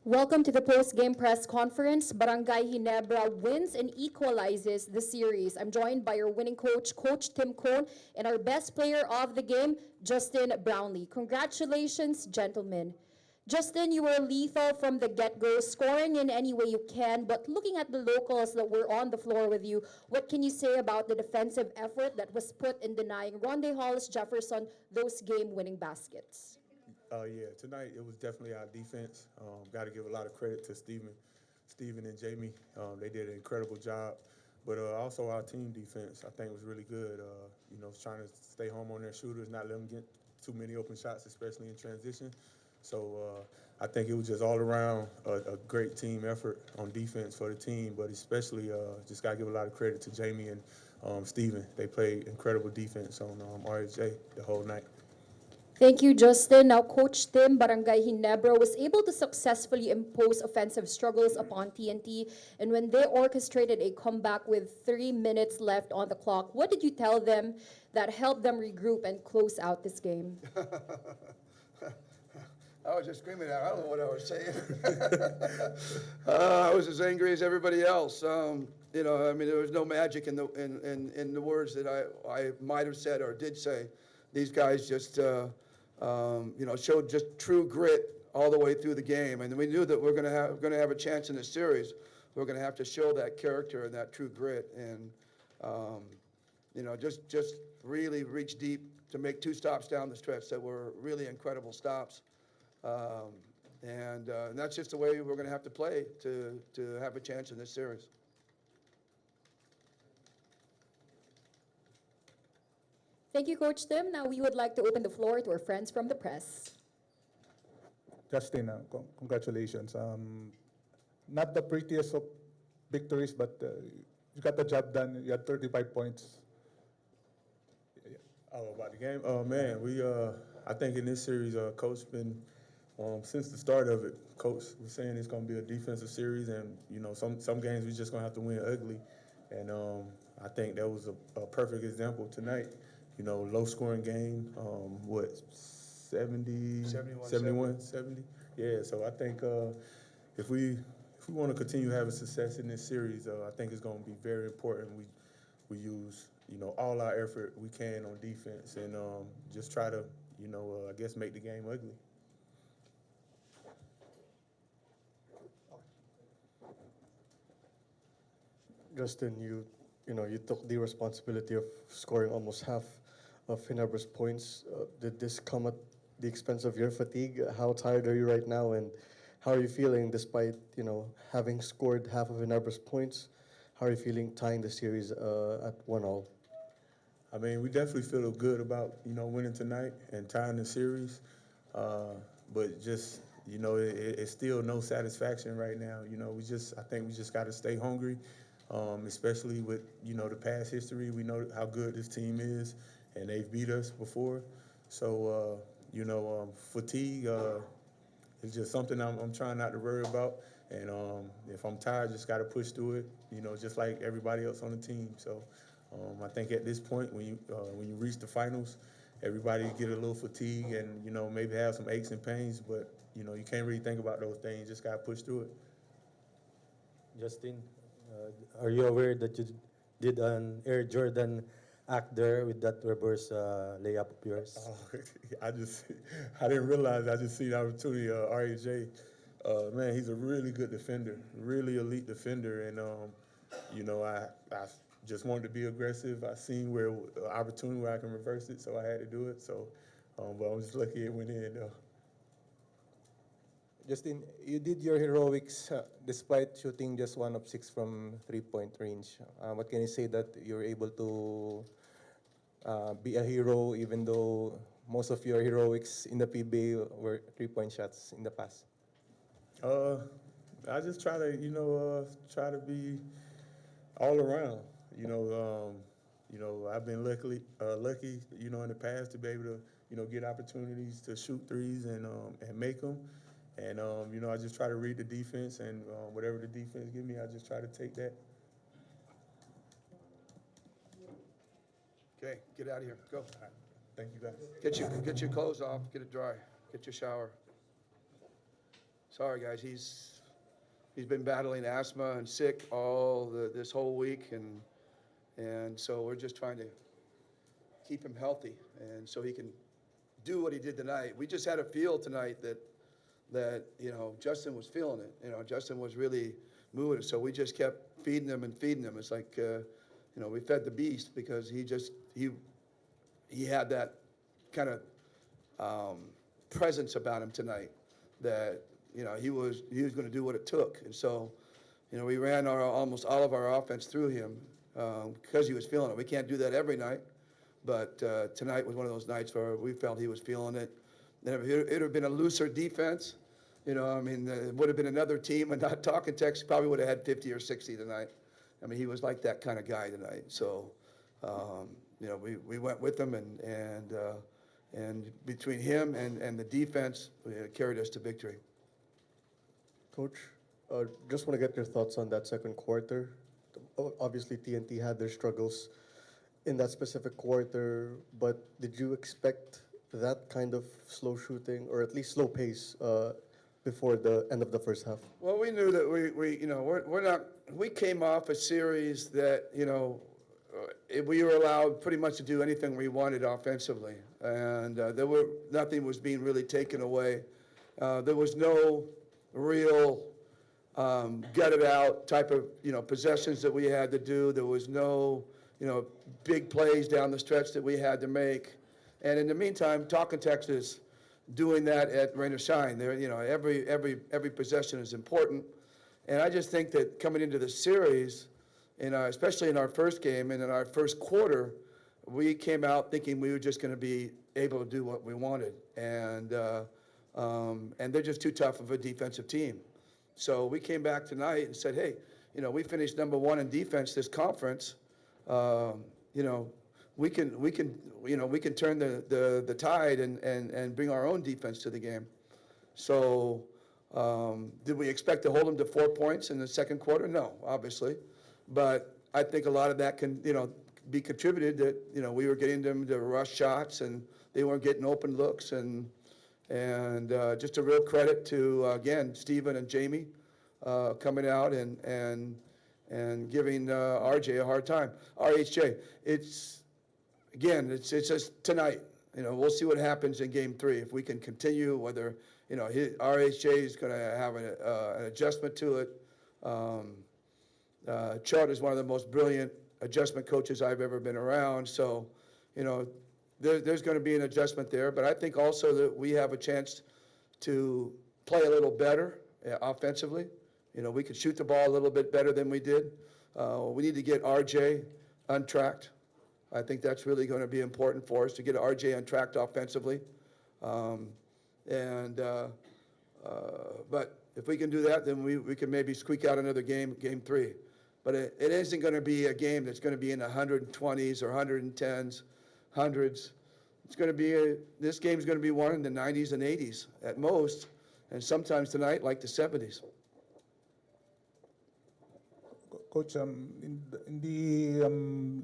Welcome to the post-game press conference. Barangay Ginebra wins and equalizes the series. I'm joined by your winning coach, Coach Tim Cone, and our best player of the game, Justin Brownlee. Congratulations, gentlemen. Justin, you were lethal from the get-go, scoring in any way you can, but looking at the locals that were on the floor with you, what can you say about the defensive effort that was put in denying Ronde Hollis Jefferson those game-winning baskets? Yeah, tonight it was definitely our defense. Got to give a lot of credit to Steven and Jamie. They did an incredible job. But also our team defense, I think, was really good. Trying to stay home on their shooters, not let them get too many open shots, especially in transition. So I think it was just all around a great team effort on defense for the team, but especially just got to give a lot of credit to Jamie and Steven. They played incredible defense on RJ the whole night. Thank you, Justin. Now, Coach Tim, Barangay Ginebra, was able to successfully impose offensive struggles upon TNT. And when they orchestrated a comeback with 3 minutes left on the clock, what did you tell them that helped them regroup and close out this game? I was just screaming out. I don't know what I was saying. I was as angry as everybody else. There was no magic in the words that I might have said or did say. These guys just, showed just true grit all the way through the game, and we knew that we're going to have a chance in this series. We're going to have to show that character and that true grit, and just really reach deep to make two stops down the stretch that were really incredible stops. And that's just the way we're going to have to play to have a chance in this series. Thank you, Coach Tim. Now, we would like to open the floor to our friends from the press. Justin, congratulations. Not the prettiest of victories, but you got the job done. You had 35 points. Oh, about the game? Oh man, I think in this series, Coach been since the start of it. Coach was saying it's going to be a defensive series, and some games we just going to have to win ugly, and I think that was a perfect example tonight. Low scoring game. 70, 71, 70. Yeah, so I think if we want to continue having success in this series, I think it's going to be very important we use all our effort we can on defense and just try to I guess make the game ugly. Justin, you took the responsibility of scoring almost half of Ginebra's points. Did this come at the expense of your fatigue? How tired are you right now, and how are you feeling despite having scored half of Ginebra's points? How are you feeling tying the series at 1-1? I mean, we definitely feel good about winning tonight and tying the series, but just it's still no satisfaction right now. I think we just got to stay hungry, especially with the past history. We know how good this team is, and they've beat us before. So fatigue is just something I'm trying not to worry about. And if I'm tired, just got to push through it. Just like everybody else on the team. So. I think at this point, when you reach the finals, everybody get a little fatigue and maybe have some aches and pains, but you can't really think about those things. Just gotta push through it. Justin, are you aware that you did an Air Jordan act there with that reverse layup of yours? I didn't realize. I just see the opportunity. RJ, man, he's a really good defender, really elite defender, and I just wanted to be aggressive. I seen where opportunity where I can reverse it, so I had to do it. So, but I was just lucky it went in. Justin, you did your heroics despite shooting just 1 of 6 from 3-point range. What can you say that you're able to be a hero even though most of your heroics in the PBA were 3-point shots in the past? I just try to be all around. I've been lucky, in the past to be able to, get opportunities to shoot threes and make them. And, I just try to read the defense and whatever the defense give me, I just try to take that. Okay, get out of here. Go. All right. Thank you, guys. Get your clothes off. Get it dry. Get your shower. sorry, guys, he's been battling asthma and sick this whole week, and so we're just trying to keep him healthy, and so he can do what he did tonight. We just had a feel tonight that Justin was feeling it. Justin was really moving it, so we just kept feeding him and feeding him. It's like we fed the beast because he had that kind of presence about him tonight that he was going to do what it took, and so we ran almost all of our offense through him because he was feeling it. We can't do that every night, but tonight was one of those nights where we felt he was feeling it. And if it would have been a looser defense, it would have been another team, and not talking Texas probably would have had 50 or 60 tonight. He was like that kind of guy tonight. So, we went with him, and between him and the defense, carried us to victory. Coach, just want to get your thoughts on that second quarter. Obviously, TNT had their struggles in that specific quarter, but did you expect that kind of slow shooting, or at least slow pace, before the end of the first half? Well, we knew that we came off a series that, we were allowed pretty much to do anything we wanted offensively, and nothing was being really taken away. There was no real gutted out type of possessions that we had to do. There was no big plays down the stretch that we had to make. And in the meantime, Talking Texas doing that at rain or shine. There, every possession is important. And I just think that coming into the series, especially in our first game and in our first quarter, we came out thinking we were just going to be able to do what we wanted. And they're just too tough of a defensive team. So we came back tonight and said, hey, we finished number 1 in defense this conference. We can turn the tide and bring our own defense to the game. So did we expect to hold them to 4 points in the second quarter? No, obviously. But I think a lot of that can be contributed that we were getting them to rush shots and they weren't getting open looks, and just a real credit to again Stephen and Jamie coming out and giving RJ a hard time. RHJ, it's just tonight. We'll see what happens in Game 3 if we can continue. Whether RHJ is going to have an adjustment to it. Chart is one of the most brilliant adjustment coaches I've ever been around. So, there's going to be an adjustment there. But I think also that we have a chance to play a little better offensively. We could shoot the ball a little bit better than we did. We need to get RJ untracked. I think that's really going to be important for us to get RJ untracked offensively. But if we can do that, then we can maybe squeak out another game 3. But it isn't going to be a game that's going to be in the 120s or 110s, hundreds. It's going to be this game's going to be one in the 90s and 80s at most, and sometimes tonight like the 70s. Coach, in the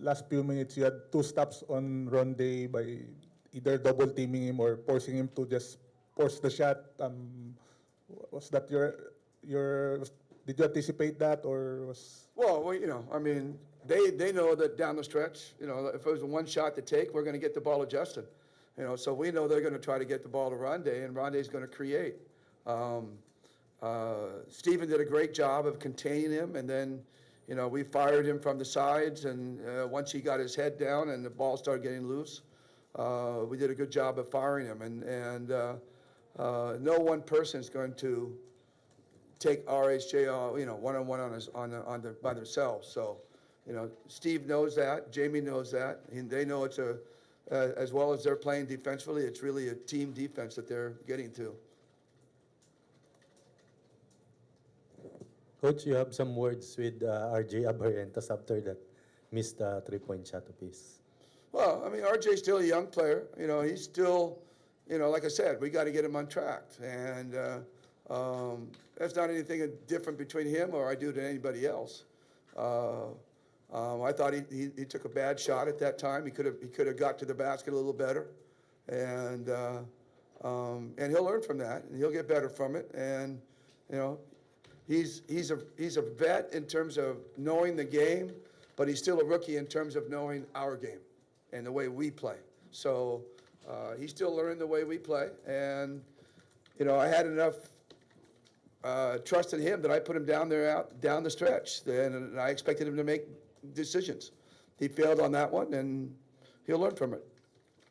last few minutes, you had 2 stops on Ronde by either double teaming him or forcing him to just force the shot. Was that your? Did you anticipate that, or was? Well, they know that down the stretch, if it was a one shot to take, we're going to get the ball adjusted. So we know they're going to try to get the ball to Ronde, and Ronde's going to create. Stephen did a great job of containing him, and then, we fired him from the sides, and once he got his head down and the ball started getting loose, we did a good job of firing him. And no one person is going to take RHJ, one-on-one by themselves. So, Steve knows that, Jamie knows that, and they know it's as well as they're playing defensively, it's really a team defense that they're getting to. Coach, you have some words with RJ Abarrientos after that missed 3-point shot apiece. Well, RJ's still a young player. He's still, like I said, we got to get him untracked. And that's not anything different between him or I do to anybody else. I thought he took a bad shot at that time. He could have got to the basket a little better. And he'll learn from that, and he'll get better from it. And You know, he's a vet in terms of knowing the game, but he's still a rookie in terms of knowing our game and the way we play. So he's still learning the way we play. And, you know, I had enough trust in him that I put him down the stretch. And I expected him to make decisions. He failed on that one, and he'll learn from it.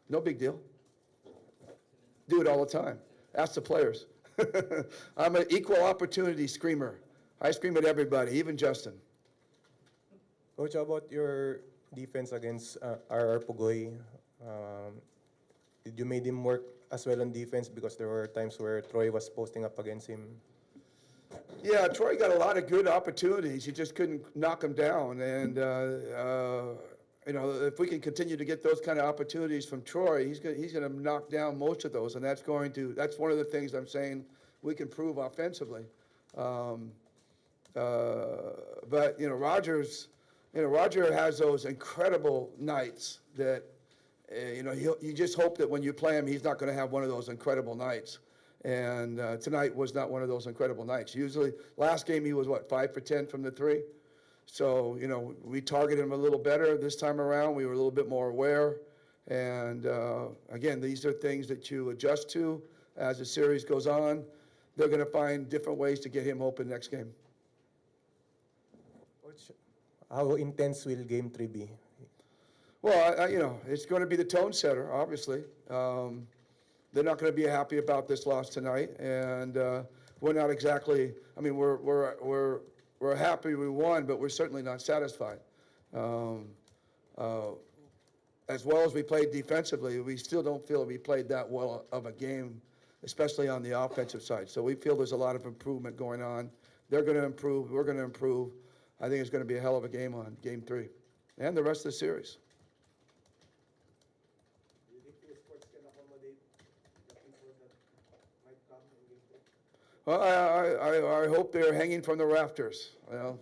No big deal. Do it all the time. Ask the players. I'm an equal opportunity screamer. I scream at everybody, even Justin. Coach, how about your defense against RR Pugoy? Did you make him work as well on defense, because there were times where Troy was posting up against him? Yeah, Troy got a lot of good opportunities. He just couldn't knock them down. And, you know, if we can continue to get those kind of opportunities from Troy, he's going to knock down most of those. And that's one of the things I'm saying we can prove offensively. But, you know, Roger has those incredible nights that, you know, you just hope that when you play him, he's not going to have one of those incredible nights. And tonight was not one of those incredible nights. Usually, last game he was, 5 for 10 from the three? So, you know, we targeted him a little better this time around. We were a little bit more aware. And again, these are things that you adjust to as the series goes on. They're going to find different ways to get him open next game. Coach, how intense will Game 3 be? Well, you know, it's going to be the tone setter, obviously. They're not going to be happy about this loss tonight, and we're not exactly. I mean, we're happy we won, but we're certainly not satisfied. As well as we played defensively, we still don't feel we played that well of a game, especially on the offensive side. So we feel there's a lot of improvement going on. They're going to improve. We're going to improve. I think it's going to be a hell of a game on Game 3 and the rest of the series. Well, I hope they're hanging from the rafters. You know,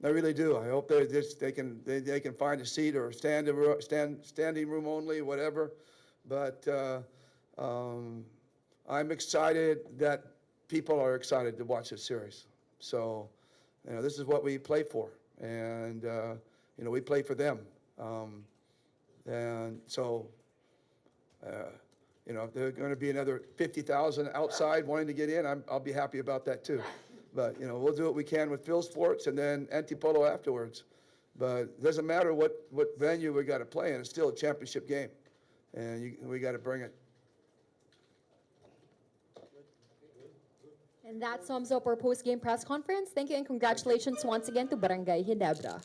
I really do. I hope they can find a seat or standing room only, whatever. But I'm excited that people are excited to watch this series. So, you know, this is what we play for, and you know, we play for them. And so. You know, if there are going to be another 50,000 outside wanting to get in, I'll be happy about that too. But, you know, we'll do what we can with Phil Sports and then Antipolo afterwards. But it doesn't matter what venue we got to play in. It's still a championship game, and we got to bring it. And that sums up our post-game press conference. Thank you and congratulations once again to Barangay Ginebra.